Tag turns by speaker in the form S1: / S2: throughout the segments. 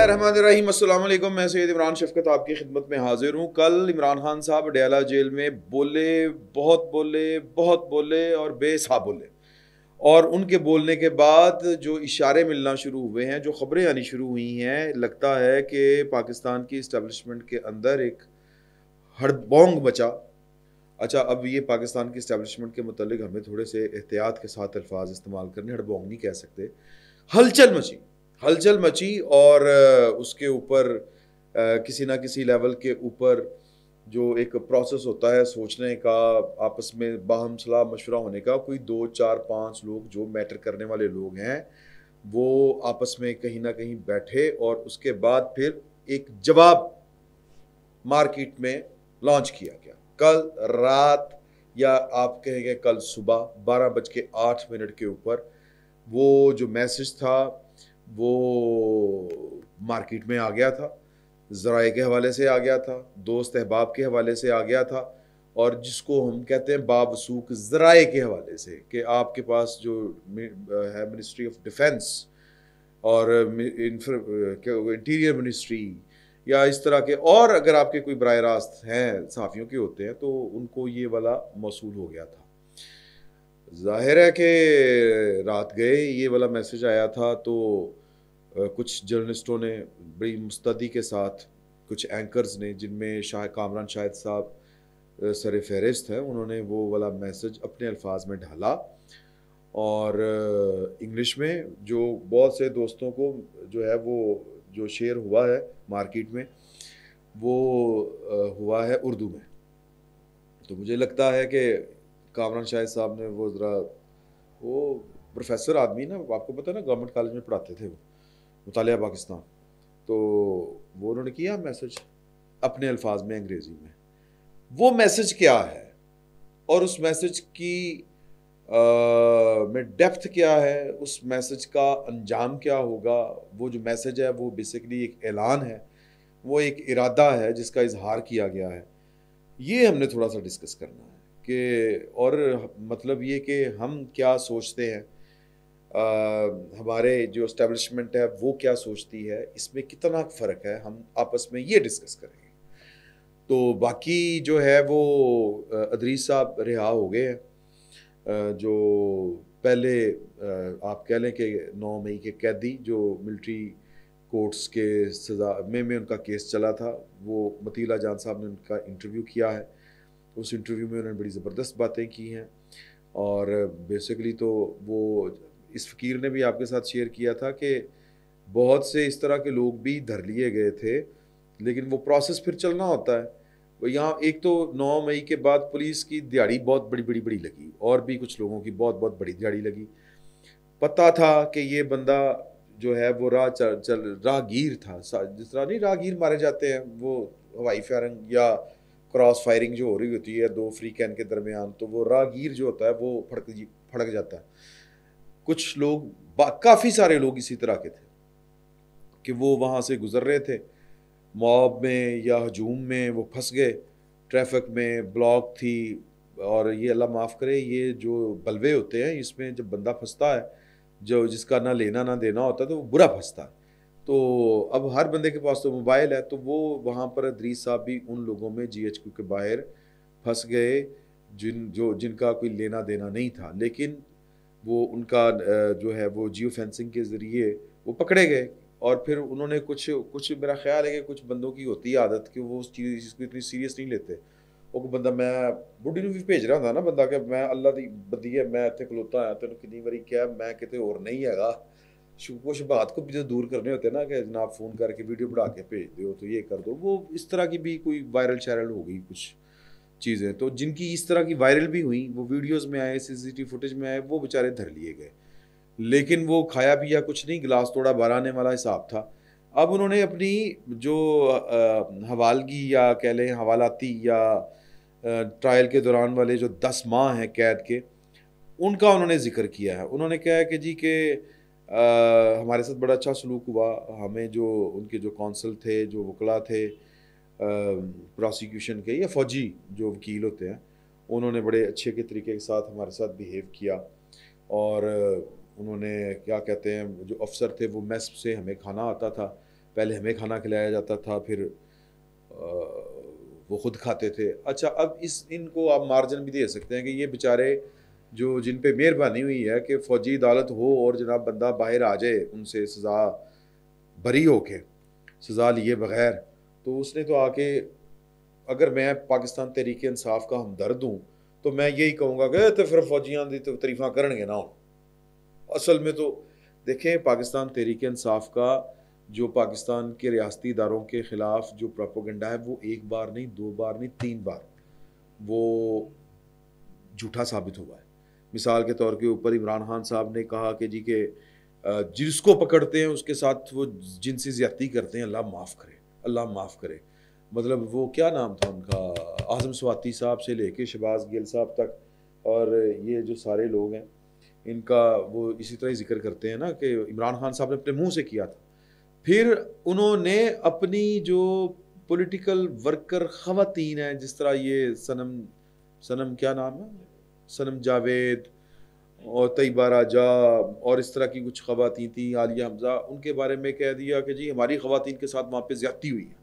S1: बिस्मिल्लाहिर्रहमानिर्रहीम। अस्सलाम वालेकुम। मैं सैयद इमरान शफकत आपकी खिदमत में हाजिर हूँ। कल इमरान खान साहब अडयाला जेल में बहुत बोले और बेहिसाब बोले, और उनके बोलने के बाद जो इशारे मिलना शुरू हुए हैं, जो खबरें आनी शुरू हुई हैं, लगता है कि पाकिस्तान की इस्टेब्लिशमेंट के अंदर एक हड़बोंग मचा। अच्छा, अब ये पाकिस्तान की इस्टेब्लिशमेंट के मुतालिक हमें थोड़े से एहतियात के साथ अल्फाज इस्तेमाल करने, हड़बोंग नहीं कह सकते। हलचल मची और उसके ऊपर किसी ना किसी लेवल के ऊपर जो एक प्रोसेस होता है सोचने का, आपस में बाहम सलाह मशवरा होने का, कोई 2 4 5 लोग जो मैटर करने वाले लोग हैं वो आपस में कहीं ना कहीं बैठे और उसके बाद फिर एक जवाब मार्केट में लॉन्च किया गया। कल रात या आप कहेंगे कल सुबह 12:08 के ऊपर वो जो मैसेज था वो मार्केट में आ गया था, ज़राए के हवाले से आ गया था, दोस्त अहबाब के हवाले से आ गया था, और जिसको हम कहते हैं बावसूख ज़राए के हवाले से कि आपके पास जो है मिनिस्ट्री ऑफ डिफेंस और इंटीरियर मिनिस्ट्री या इस तरह के, और अगर आपके कोई बराह रास्त हैं सहाफ़ियों के होते हैं तो उनको ये वाला मौसूल हो गया था। ज़ाहिर है कि रात गए ये वाला मैसेज आया था तो कुछ जर्नलिस्टों ने बड़ी मुस्तैदी के साथ, कुछ एंकर्स ने जिनमें शाह कामरान शाहिद साहब सर फहरिस्त है, उन्होंने वो वाला मैसेज अपने अल्फाज में ढाला और इंग्लिश में जो बहुत से दोस्तों को जो है वो जो शेयर हुआ है मार्केट में वो हुआ है उर्दू में। तो मुझे लगता है कि कामरान शाहिद साहब ने वो ज़रा, वो प्रोफेसर आदमी ना, आपको पता है ना, गवर्नमेंट कॉलेज में पढ़ाते थे वो, मुतालिया पाकिस्तान, तो वो उन्होंने किया मैसेज अपने अल्फाज में अंग्रेज़ी में। वो मैसेज क्या है और उस मैसेज की में डेप्थ क्या है, उस मैसेज का अंजाम क्या होगा। वो जो मैसेज है वो बेसिकली एक ऐलान है, वो एक इरादा है जिसका इजहार किया गया है। ये हमने थोड़ा सा डिस्कस करना है कि, और मतलब ये कि हम क्या सोचते हैं, हमारे जो इस्टेब्लिशमेंट है वो क्या सोचती है, इसमें कितना फ़र्क है, हम आपस में ये डिस्कस करेंगे। तो बाकी जो है वो अदरीस साहब रिहा हो गए हैं, जो पहले आप कह लें कि 9 मई के कैदी जो मिलिट्री कोर्ट्स के सज़ा में उनका केस चला था, वो मतीला जान साहब ने उनका इंटरव्यू किया है। उस इंटरव्यू में उन्होंने बड़ी ज़बरदस्त बातें की हैं और बेसिकली तो वो इस फ़कीर ने भी आपके साथ शेयर किया था कि बहुत से इस तरह के लोग भी धर लिए गए थे, लेकिन वो प्रोसेस फिर चलना होता है। यहाँ एक तो 9 मई के बाद पुलिस की दिहाड़ी बहुत बड़ी लगी और भी कुछ लोगों की बहुत बड़ी दिहाड़ी लगी। पता था कि ये बंदा जो है वो राहगीर था, जिस तरह नहीं राहगीर मारे जाते हैं, वो हवाई फायरिंग या क्रॉस फायरिंग जो हो रही होती है दो फ्री कैन के दरमियान, तो वो राहगीर जो होता है वो फड़क जाता है। कुछ लोग, काफ़ी सारे लोग इसी तरह के थे कि वो वहाँ से गुजर रहे थे, मॉब में या हजूम में वो फंस गए, ट्रैफिक में ब्लॉक थी, और ये अल्लाह माफ़ करे ये जो बलवे होते हैं इसमें जब बंदा फंसता है, जो जिसका ना लेना ना देना होता है तो वो बुरा फंसता है। तो अब हर बंदे के पास तो मोबाइल है, तो वो वहाँ पर अदरीस साहब भी उन लोगों में GHQ के बाहर फंस गए जिनका कोई लेना देना नहीं था, लेकिन वो उनका जो है वो जियो फेंसिंग के ज़रिए वो पकड़े गए। और फिर उन्होंने कुछ कुछ मेरा ख्याल है कि कुछ बंदों की होती है आदत कि वो उस चीज़ को इतनी सीरियस नहीं लेते। वो कोई बंदा, मैं बुढ़ी भी भेज रहा था ना बंदा कि मैं अल्लाह दी बंदी है, मैं इतने खलोता आया तेन कितनी बारी क्या मैं कितने और नहीं है, कुछ बात को भी जो दूर करने होते हैं ना कि जनाब फ़ोन करके वीडियो बढ़ा के भेज दो तो ये कर दो, वो इस तरह की भी कोई वायरल शायरल हो गई कुछ चीज़ें, तो जिनकी इस तरह की वायरल भी हुई, वो वीडियोज़ में आए, CCTV फुटेज में आए, वो बेचारे धर लिए गए। लेकिन वो खाया पिया कुछ नहीं, गिलास तोड़ा बहराने वाला हिसाब था। अब उन्होंने अपनी जो हवालगी या कह लें हवालाती या ट्रायल के दौरान वाले जो 10 माह हैं कैद के, उनका उन्होंने ज़िक्र किया है। उन्होंने कहा है कि जी कि हमारे साथ बड़ा अच्छा सलूक हुआ, हमें जो उनके जो कौंसल थे, जो वकला थे प्रोसिक्यूशन के या फ़ौजी जो वकील होते हैं, उन्होंने बड़े अच्छे के तरीके के साथ हमारे साथ बिहेव किया। और उन्होंने क्या कहते हैं, जो अफसर थे वो मेस से हमें खाना आता था, پہلے ہمیں کھانا کھلایا جاتا تھا، پھر وہ خود کھاتے تھے. اچھا اب ان کو آپ مارجن بھی دے سکتے ہیں کہ یہ بیچارے جو جن پہ مہربانی ہوئی ہے کہ فوجی عدالت ہو اور جناب بندہ باہر آ جائے ان سے سزا بری ہو کے، سزا لیے بغیر، تو اس نے تو آ کے، اگر میں پاکستان تحریک انصاف کا ہمدرد ہوں تو میں یہی کہوں گا کہ تو پھر فوجیاں دی تو تعریفاں کرن گے نا. اصل میں تو دیکھیں پاکستان تحریک انصاف کا جو پاکستان کے ریاستی اداروں کے خلاف جو پروپیگنڈا ہے وہ ایک بار نہیں، 2 بار نہیں، 3 بار وہ جھوٹا ثابت ہوا ہے. مثال کے طور کے اوپر عمران خان صاحب نے کہا کہ جی کہ جس کو پکڑتے ہیں اس کے ساتھ وہ جنسی زیادتی کرتے ہیں، اللہ معاف کرے، اللہ معاف کرے. مطلب وہ کیا نام تھا ان کا، اعظم سواتی صاحب سے لے کے شہباز گل صاحب تک، اور یہ جو سارے لوگ ہیں ان کا وہ اسی طرح ذکر کرتے ہیں نا کہ عمران خان صاحب نے اپنے منہ سے کیا تھا. پھر انہوں نے اپنی جو پولیٹیکل ورکر خواتین ہیں، جس طرح یہ سنم کیا نام ہے، سنم جاوید اور طیبہ راجہ اور اس طرح کی کچھ خواتین تھیں، عالیہ حمزہ، ان کے بارے میں کہہ دیا کہ جی ہماری خواتین کے ساتھ وہاں پہ زیادتی ہوئی ہے.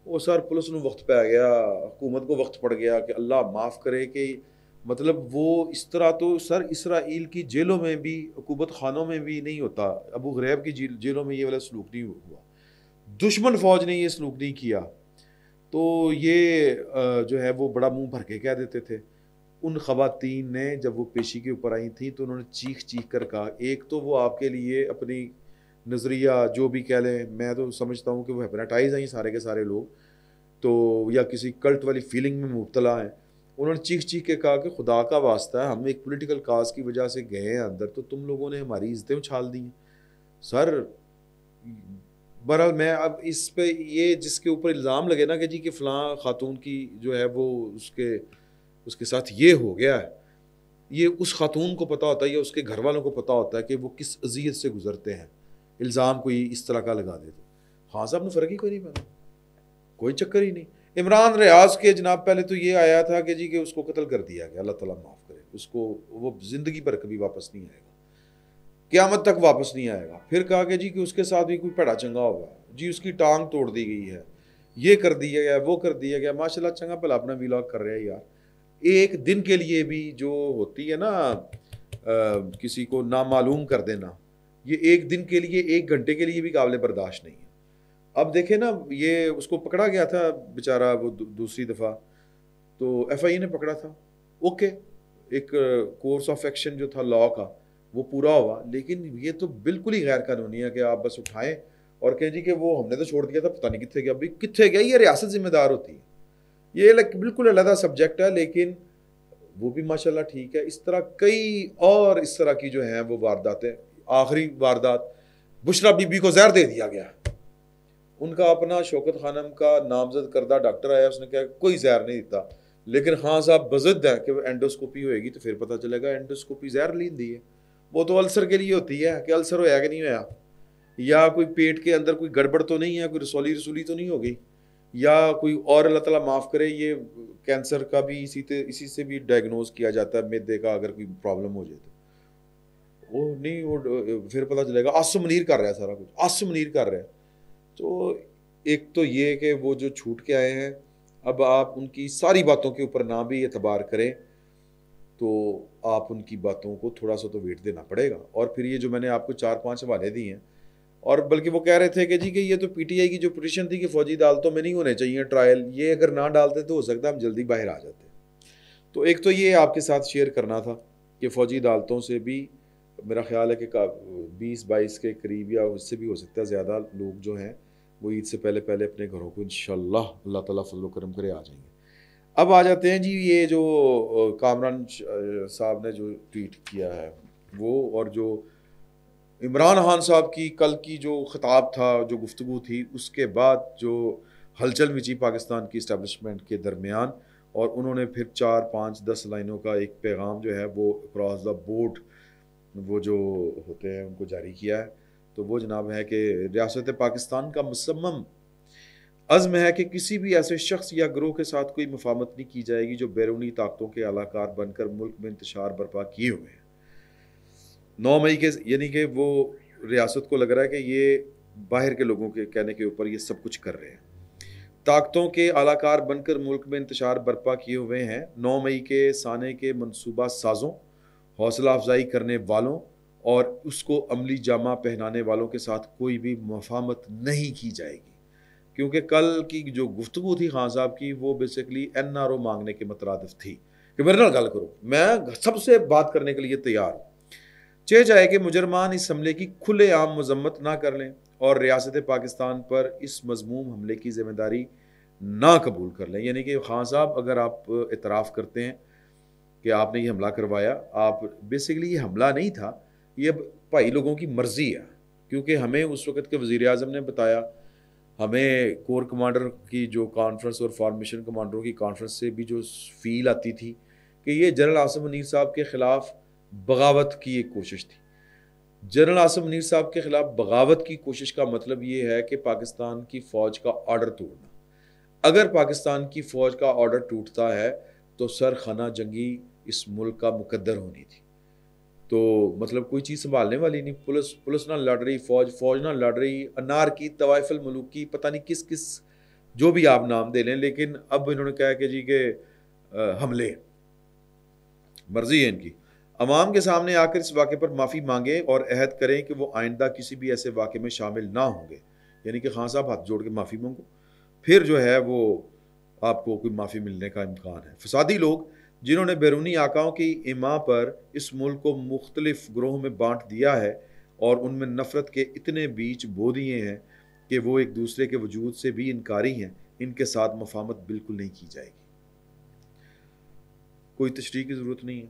S1: وہ سر پولیس نو وقت پہ گیا، حکومت کو وقت پڑ گیا کہ اللہ معاف کرے کہ مطلب وہ اس طرح تو سر اسرائیل کی جیلوں میں بھی، عقوبت خانوں میں بھی نہیں ہوتا. ابو غریب کی جیلوں میں یہ والا سلوک نہیں ہوا، دشمن فوج نے یہ سلوک نہیں کیا. تو یہ جو ہے وہ بڑا منہ بھر کے کہہ دیتے تھے. ان خواتین نے جب وہ پیشی کے اوپر آئی تھیں تو انہوں نے چیخ چیخ کر کہا، ایک تو وہ آپ کے لیے اپنی نظریہ جو بھی کہہ لیں، میں تو سمجھتا ہوں کہ وہ ہیپناٹائز ہیں سارے کے سارے لوگ، تو یا کسی کلٹ والی فیلنگ میں مبتلا ہیں. انہوں نے چیخ چیخ کے کہا کہ خدا کا واسطہ ہے، ہم ایک پولیٹیکل کاز کی وجہ سے گئے ہیں اندر تو تم لوگوں نے ہماری عزتیں اچھال دی ہیں. سر بہرحال میں اب اس پہ یہ جس کے اوپر الزام لگے نا کہ جی کہ فلاں خاتون کی جو ہے وہ اس کے ساتھ یہ ہو گیا ہے، یہ اس خاتون کو پتہ ہوتا ہے یا اس کے گھر والوں کو پتہ ہوتا ہے کہ وہ کس اذیت سے گزرتے ہیں. الزام کوئی اس طرح کا لگا دیتے. خان صاحب نے فرق ہی کوئی نہیں پڑا، کوئی چکر ہی نہیں. عمران ریاض کے جناب پہلے تو یہ آیا تھا کہ جی کہ اس کو قتل کر دیا گیا، اللہ تعالیٰ معاف کرے اس کو، وہ زندگی پر کبھی واپس نہیں آئے گا، قیامت تک واپس نہیں آئے گا. پھر کہا کہ جی کہ اس کے ساتھ بھی کوئی پڑا چنگا ہوگا، جی اس کی ٹانگ توڑ دی گئی ہے، یہ کر دیا گیا، وہ کر دیا گیا. ماشاء اللہ چنگا بھلا اپنا ویلاگ کر رہے ہیں یار. ایک دن کے لیے بھی جو ہوتی ہے نا کسی کو نامعلوم کر دینا، یہ ایک دن کے لیے، 1 گھنٹے کے لیے بھی قابل برداشت نہیں ہے. اب دیکھیں نا یہ اس کو پکڑا گیا تھا بیچارہ وہ دوسری دفعہ، تو ایف آئی اے نے پکڑا تھا، اوکے، ایک کورس آف ایکشن جو تھا لا کا وہ پورا ہوا. لیکن یہ تو بالکل ہی غیر قانونی ہے کہ آپ بس اٹھائیں اور کہیں جی کہ وہ ہم نے تو چھوڑ دیا تھا، پتہ نہیں کتنے گیا. ابھی کتنے گیا، یہ ریاست ذمہ دار ہوتی ہے، یہ بالکل علیحدہ سبجیکٹ ہے. لیکن وہ بھی ماشاءاللہ ٹھیک ہے. اس طرح کئی اور اس طرح کی جو ہیں وہ وارداتیں. آخری واردات بشرا بی بی کو زہر دے دیا گیا. ان کا اپنا شوکت خانم کا نامزد کردہ ڈاکٹر آیا، اس نے کہا کوئی زہر نہیں دیتا، لیکن خان صاحب بضد ہے کہ اینڈوسکوپی ہوئے گی تو پھر پتہ چلے گا اینڈوسکوپی زہر لین دی ہے. وہ تو السر کے لیے ہوتی ہے کہ السر ہویا کہ نہیں ہویا، یا کوئی پیٹ کے اندر کوئی گڑبڑ تو نہیں ہے، کوئی رسولی تو نہیں ہو گئی، یا کوئی اور اللہ تعالیٰ معاف کرے یہ کینسر کا بھی اسی سے بھی ڈائگنوز کیا جاتا ہے، معدے کا اگر کوئی پرابلم ہو جائے تو وہ نہیں، وہ پھر پتہ چلے گا آسم منیر کر رہا ہے سارا کچھ، آسم منیر کر رہا ہے. تو ایک تو یہ کہ وہ جو چھوٹ کے آئے ہیں، اب آپ ان کی ساری باتوں کے اوپر نہ بھی اعتبار کریں تو آپ ان کی باتوں کو تھوڑا سا تو ویٹ دینا پڑے گا. اور پھر یہ جو میں نے آپ کو 4-5 حوالے دیے ہیں، اور بلکہ وہ کہہ رہے تھے کہ جی کہ یہ تو پی ٹی آئی کی جو پوزیشن تھی کہ فوجی عدالتوں میں نہیں ہونے چاہیے ٹرائل، یہ اگر نہ ڈالتے تو ہو سکتا ہے ہم جلدی باہر آ جاتے. تو ایک تو یہ آپ کے ساتھ شیئر کرنا تھا کہ فوجی عدالتوں سے بھی میرا خیال ہے کہ 20-22 کے قریب یا اس سے بھی ہو سکتا ہے زیادہ لوگ جو ہیں وہ عید سے پہلے اپنے گھروں کو انشاءاللہ اللہ تعالیٰ فضل و کرم کرے آ جائیں گے. اب آ جاتے ہیں جی یہ جو کامران صاحب نے جو ٹویٹ کیا ہے وہ، اور جو عمران خان صاحب کی کل کی جو خطاب تھا، جو گفتگو تھی، اس کے بعد جو ہلچل مچی پاکستان کی اسٹیبلشمنٹ کے درمیان، اور انہوں نے پھر 4-5-10 لائنوں کا ایک پیغام جو ہے وہ اکراس دا بورڈ وہ جو ہوتے ہیں ان کو جاری کیا ہے. تو وہ جناب ہے کہ ریاست پاکستان کا مصمم عزم ہے کہ کسی بھی ایسے شخص یا گروہ کے ساتھ کوئی مفاہمت نہیں کی جائے گی جو بیرونی طاقتوں کے اعلی کار بن کر ملک میں انتشار برپا کیے ہوئے ہیں. 9 مئی کے، یعنی کہ وہ ریاست کو لگ رہا ہے کہ یہ बाहर के लोगों के कहने के ऊपर ये सब कुछ कर रहे हैं। ताकतों के आलाकार बनकर मुल्क में इंतशार बर्पा किए हुए हैं। 9 मई के साने के मंसूबा साजों, हौसला अफजाई करने वालों और उसको अमली जामा पहनाने वालों के साथ कोई भी मफाहमत नहीं की जाएगी, क्योंकि कल की जो गुफ्तगू थी खान साहब की वो बेसिकली NRO मांगने के मतरादिफ थी कि मेरे नाल गल करो, मैं सबसे बात करने के लिए तैयार हूँ। चे जाए कि मुजरमान इस हमले की खुले आम मजम्मत ना कर लें और रियासत पाकिस्तान पर इस मजमूम हमले की जिम्मेदारी ना कबूल कर लें। यानी कि खान साहब, अगर आप इतराफ़ करते हैं कि आपने ये हमला करवाया, आप बेसिकली ये हमला नहीं था, ये भाई लोगों की मर्ज़ी है, क्योंकि हमें उस वक़्त के वज़ीर आज़म ने बताया, हमें कोर कमांडर की जो कॉन्फ्रेंस और फॉर्मेशन कमांडरों की कॉन्फ्रेंस से भी जो फील आती थी कि ये जनरल आसिम मुनीर साहब के ख़िलाफ़ बगावत की एक कोशिश थी। जनरल आसिम मुनीर साहब के ख़िलाफ़ बगावत की कोशिश का मतलब ये है कि पाकिस्तान की फ़ौज का ऑर्डर तोड़ना। अगर पाकिस्तान की फ़ौज का ऑर्डर टूटता है तो सर खाना जंगी इस मुल्क का मुकद्दर होनी थी। तो मतलब कोई चीज़ संभालने वाली नहीं, पुलिस ना लड़ रही, फ़ौज ना लड़ रही, अनार की, तवाइफुल मुल्क की, पता नहीं किस किस जो भी आप नाम दे लें, लेकिन अब इन्होंने कहा कि जी के हमले, मर्जी है इनकी। अवाम के सामने आकर इस वाक़े पर माफ़ी मांगे और अहद करें कि वो आइंदा किसी भी ऐसे वाक़े में शामिल ना होंगे। यानी कि खान साहब हाथ जोड़ के माफ़ी मांगो, फिर जो है वो आपको कोई माफ़ी मिलने का इम्कान है। फसादी लोग जिन्होंने बैरूनी आकाओं की इमा पर इस मुल्क को मुख्तलिफ ग्रोह में बांट दिया है और उनमें नफ़रत के इतने बीज बो दिए हैं कि वो एक दूसरे के वजूद से भी इनकारी हैं, इनके साथ मफाहमत बिल्कुल नहीं की जाएगी। कोई तशरीह की ज़रूरत नहीं है।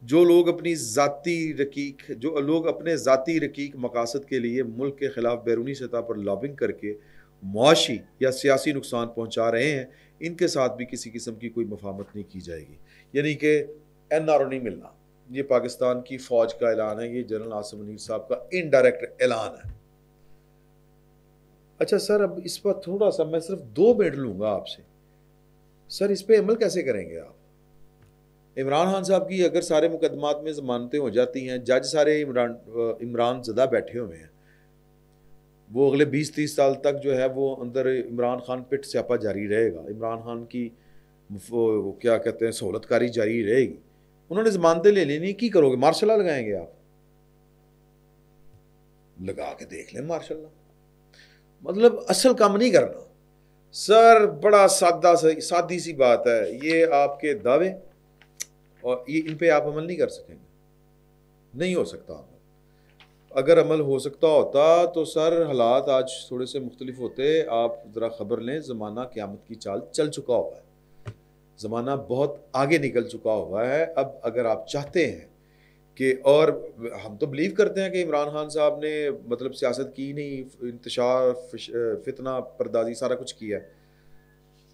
S1: जो लोग अपने ज़ाती रकीक मकासद के लिए मुल्क के ख़िलाफ़ बैरूनी सतह पर लॉबिंग करके मुआशी या सियासी नुकसान पहुँचा रहे हैं, इनके साथ भी किसी किस्म की कोई मफाहमत नहीं की जाएगी। यानी कि NRO नहीं मिलना, ये पाकिस्तान की फ़ौज का ऐलान है, ये जनरल आसिम मुनीर साहब का इनडायरेक्ट ऐलान है। अच्छा सर, अब इस पर थोड़ा सा मैं सिर्फ 2 मिनट लूँगा आपसे। सर, इस पर अमल कैसे करेंगे आप? इमरान खान साहब की अगर सारे मुकदमात में ज़मानतें हो जाती हैं, जज सारे इमरान ज़दा बैठे हुए हैं, वो अगले 20-30 साल तक जो है वो अंदर इमरान खान पिट स्यापा जारी रहेगा, इमरान खान की वो क्या कहते हैं सहूलतकारी जारी रहेगी। उन्होंने ज़मानतें ले लेनी, की करोगे? मार्शल लॉ लगाएंगे आप? लगा के देख लें मार्शल लॉ। मतलब असल काम नहीं करना सर, बड़ा सादी सी बात है। ये आपके दावे और ये इन पे आप अमल नहीं कर सकेंगे, नहीं हो सकता अमल। अगर अमल हो सकता होता तो सर हालात आज थोड़े से मुख्तलिफ होते। आप ज़रा ख़बर लें, ज़माना क़यामत की चाल चल चुका हुआ है, ज़माना बहुत आगे निकल चुका हुआ है। अब अगर आप चाहते हैं कि, और हम तो बिलीव करते हैं कि इमरान खान साहब ने मतलब सियासत की नहीं, इंतशार, फितना परदाजी सारा कुछ किया है,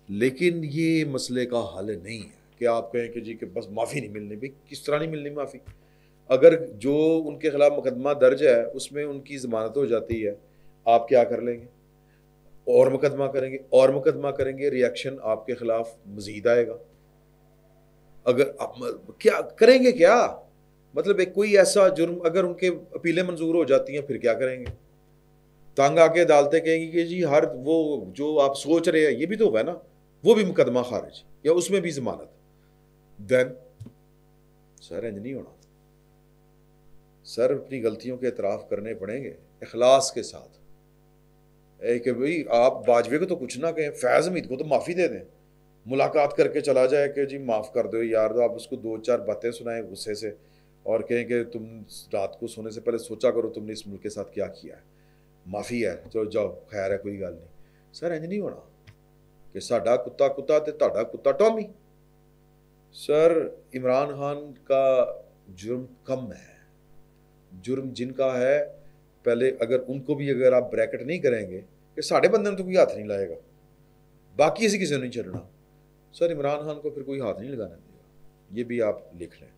S1: लेकिन ये मसले का हल नहीं है कि आप कहें कि जी कि बस माफ़ी नहीं मिलनी। भाई किस तरह नहीं मिलनी माफ़ी? अगर जो उनके खिलाफ मुकदमा दर्ज है उसमें उनकी ज़मानत हो जाती है, आप क्या कर लेंगे? और मुकदमा करेंगे, और मुकदमा करेंगे, रिएक्शन आपके खिलाफ मजीद आएगा। अगर आप क्या करेंगे क्या? मतलब एक कोई ऐसा जुर्म, अगर उनके अपीलें मंजूर हो जाती हैं फिर क्या करेंगे? तंग आके अदालतें कहेंगी कि जी हर वो जो आप सोच रहे हैं ये भी तो होगा ना, वो भी मुकदमा खारिज या उसमें भी जमानत। देन सर इंज नहीं होना। सर अपनी गलतियों के एतराफ़ करने पड़ेंगे इखलास के साथ। कि भाई आप बाजवे को तो कुछ ना कहें, फैज़ हमीद को तो माफ़ी दे दें, मुलाकात करके चला जाए कि जी माफ़ कर दो यार, तो आप उसको 2-4 बातें सुनाएं गुस्से से और कहें कि तुम रात को सोने से पहले सोचा करो तुमने इस मुल्क के साथ क्या किया है, माफ़ी है, चलो जाओ खैर है, कोई गल नहीं। सर इंज नहीं होना कि साडा कुत्ता कुत्ता ते ताडा कुत्ता टॉमी। सर इमरान खान का जुर्म कम है, जुर्म जिनका है, पहले अगर उनको भी अगर आप ब्रैकेट नहीं करेंगे कि साढ़े बंदे तो कोई हाथ नहीं लाएगा, बाकी ऐसी किसी ने नहीं चढ़ना, सर इमरान खान को फिर कोई हाथ नहीं लगाने देगा, ये भी आप लिख लें।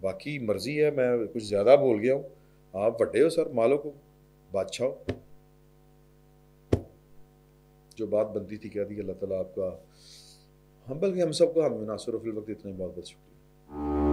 S1: बाकी मर्जी है, मैं कुछ ज़्यादा बोल गया हूँ, आप बड़े हो सर, मालो को बादशाह हो, जो बात बनती थी कह दी। अल्लाह ताला आपका हम बल्कि हम सबको हम मुनासिर फिल वक्त इतना ही बहुत बहुत शुक्रिया।